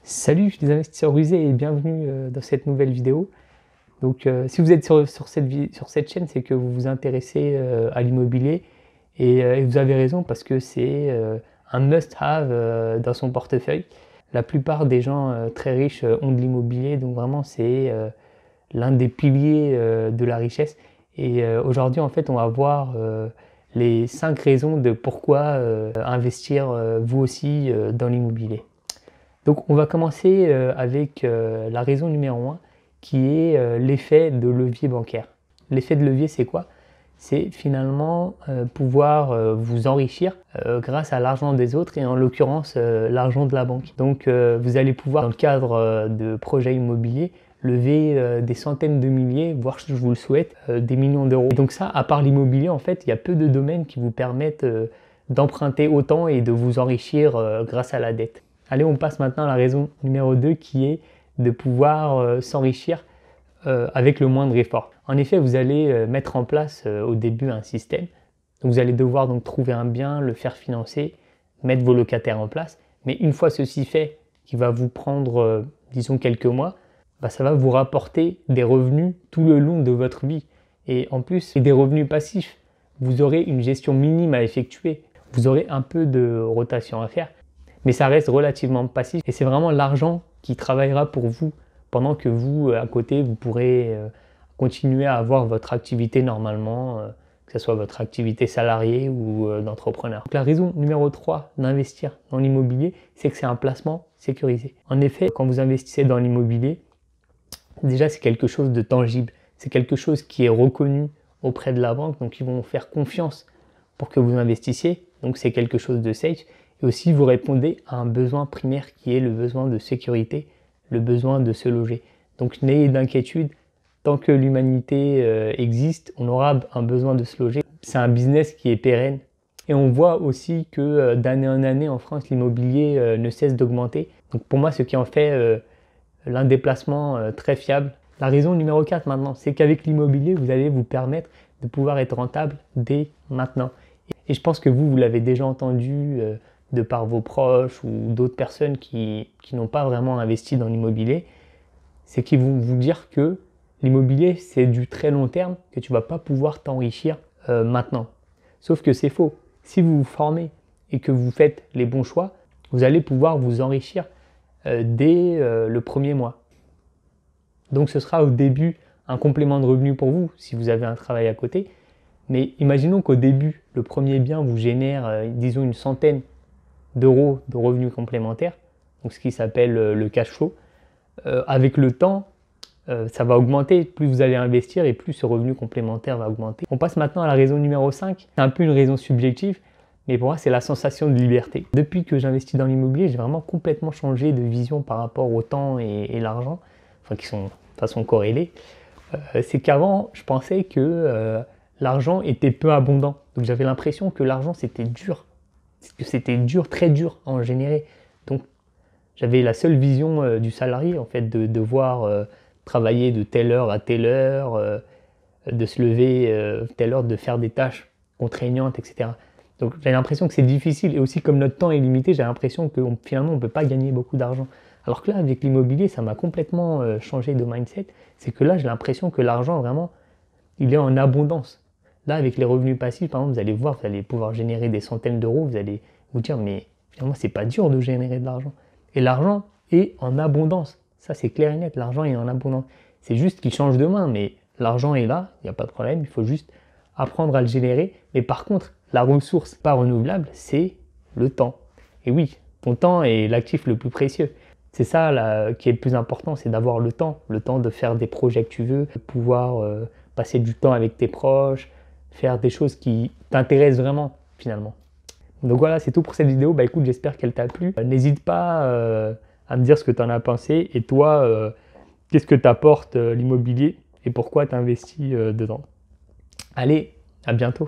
Salut les investisseurs rusés et bienvenue dans cette nouvelle vidéo. Donc si vous êtes sur cette chaîne, c'est que vous vous intéressez à l'immobilier et vous avez raison parce que c'est un must-have dans son portefeuille. La plupart des gens très riches ont de l'immobilier, donc vraiment c'est l'un des piliers de la richesse. Et aujourd'hui en fait on va voir les 5 raisons de pourquoi investir vous aussi dans l'immobilier. Donc on va commencer avec la raison numéro 1 qui est l'effet de levier bancaire. L'effet de levier c'est quoi? C'est finalement pouvoir vous enrichir grâce à l'argent des autres et en l'occurrence l'argent de la banque. Donc vous allez pouvoir dans le cadre de projets immobiliers lever des centaines de milliers, voire je vous le souhaite, des millions d'euros. Donc ça, à part l'immobilier, en fait, il y a peu de domaines qui vous permettent d'emprunter autant et de vous enrichir grâce à la dette. Allez, on passe maintenant à la raison numéro 2 qui est de pouvoir s'enrichir avec le moindre effort. En effet, vous allez mettre en place au début un système. Donc, vous allez devoir donc trouver un bien, le faire financer, mettre vos locataires en place. Mais une fois ceci fait, qui va vous prendre, disons, quelques mois, ça va vous rapporter des revenus tout le long de votre vie. Et en plus, des revenus passifs. Vous aurez une gestion minime à effectuer. Vous aurez un peu de rotation à faire. Mais ça reste relativement passif et c'est vraiment l'argent qui travaillera pour vous pendant que vous, à côté, vous pourrez continuer à avoir votre activité normalement, que ce soit votre activité salariée ou d'entrepreneur. La raison numéro 3 d'investir dans l'immobilier, c'est que c'est un placement sécurisé. En effet, quand vous investissez dans l'immobilier, déjà c'est quelque chose de tangible, c'est quelque chose qui est reconnu auprès de la banque, donc ils vont vous faire confiance pour que vous investissiez, donc c'est quelque chose de safe. Et aussi, vous répondez à un besoin primaire qui est le besoin de sécurité, le besoin de se loger. Donc, n'ayez d'inquiétude, tant que l'humanité existe, on aura un besoin de se loger. C'est un business qui est pérenne. Et on voit aussi que d'année en année, en France, l'immobilier ne cesse d'augmenter. Donc, pour moi, ce qui en fait l'un des placements très fiables. La raison numéro 4 maintenant, c'est qu'avec l'immobilier, vous allez vous permettre de pouvoir être rentable dès maintenant. Et je pense que vous l'avez déjà entendu de par vos proches ou d'autres personnes qui n'ont pas vraiment investi dans l'immobilier, c'est qu'ils vont vous dire que l'immobilier, c'est du très long terme, que tu ne vas pas pouvoir t'enrichir maintenant. Sauf que c'est faux. Si vous vous formez et que vous faites les bons choix, vous allez pouvoir vous enrichir dès le premier mois. Donc ce sera au début un complément de revenu pour vous si vous avez un travail à côté. Mais imaginons qu'au début, le premier bien vous génère, disons, une centaine d'euros de revenus complémentaires, donc ce qui s'appelle le cash flow. Avec le temps, ça va augmenter. Plus vous allez investir et plus ce revenu complémentaire va augmenter. On passe maintenant à la raison numéro 5. C'est un peu une raison subjective, mais pour moi, c'est la sensation de liberté. Depuis que j'investis dans l'immobilier, j'ai vraiment complètement changé de vision par rapport au temps et l'argent, enfin qui sont de façon corrélée. C'est qu'avant, je pensais que l'argent était peu abondant. Donc j'avais l'impression que l'argent c'était dur, que c'était dur, très dur à en générer. Donc j'avais la seule vision du salarié en fait, de devoir travailler de telle heure à telle heure, de se lever telle heure, de faire des tâches contraignantes, etc. Donc j'ai l'impression que c'est difficile et aussi comme notre temps est limité, j'ai l'impression que finalement on ne peut pas gagner beaucoup d'argent. Alors que là avec l'immobilier ça m'a complètement changé de mindset, c'est que là j'ai l'impression que l'argent vraiment il est en abondance. Là avec les revenus passifs par exemple vous allez voir, vous allez pouvoir générer des centaines d'euros, vous allez vous dire mais finalement c'est pas dur de générer de l'argent. Et l'argent est en abondance, ça c'est clair et net, l'argent est en abondance. C'est juste qu'il change de main mais l'argent est là, il n'y a pas de problème, il faut juste apprendre à le générer. Mais par contre, la ressource pas renouvelable, c'est le temps. Et oui, ton temps est l'actif le plus précieux. C'est ça là, qui est le plus important, c'est d'avoir le temps de faire des projets que tu veux, de pouvoir passer du temps avec tes proches, faire des choses qui t'intéressent vraiment finalement. Donc voilà, c'est tout pour cette vidéo. Bah écoute, j'espère qu'elle t'a plu. N'hésite pas à me dire ce que tu en as pensé et toi, qu'est-ce que t'apporte l'immobilier et pourquoi tu investis dedans. Allez, à bientôt.